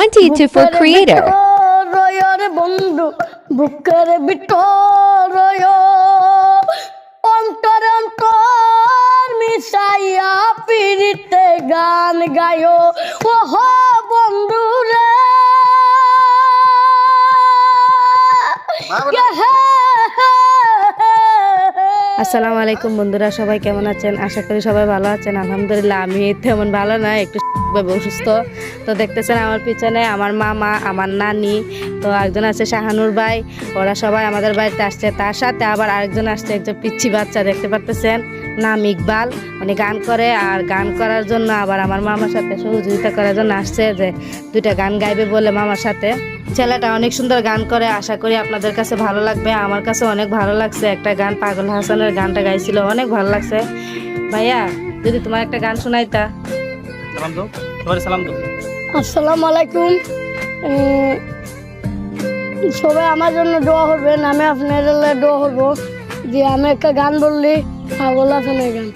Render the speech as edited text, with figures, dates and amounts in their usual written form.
22 for creator. রয়রে বন্ধু বুকের ভিতর অন্তর অন্তর মিশাইয়া পিরিতে গান গায়ো ওহ বন্ধু রে আসসালামু আলাইকুম বন্ধুরা, সবাই কেমন আছেন? আশা করি সবাই ভালো আছেন। আলহামদুলিল্লাহ আমি তেমন ভালো না, একটু অসুস্থ। তো দেখতেছেন আমার পিছনে আমার মামা, আমার নানি, তো একজন আছে শাহানুর ভাই, ওরা সবাই আমাদের বাড়িতে আসছে। তার সাথে আবার আরেকজন আসছে, একজন পিচ্ছি বাচ্চা, দেখতে পারতেছেন, নাম ইকবাল। উনি গান করে, আর গান করার জন্য আবার আমার মামার সাথে সহযোগিতা করার জন্য আসছে, যে দুইটা গান গাইবে বলে মামার সাথে। ছেলেটা অনেক সুন্দর গান করে, আশা করি আপনাদের কাছে ভালো লাগবে। আমার কাছে অনেক ভালো লাগছে। একটা গান পাগল হাসানের গানটা গাইছিল, অনেক ভালো লাগছে। ভাইয়া, যদি তোমার একটা গান শোনাইতা। আসসালামু আলাইকুম, সবাই আমার জন্য দোয়া করবেন, আমি আপনার দোয়া করবো। যে আমি একটা গান বললি, পাগল হাসানের গান।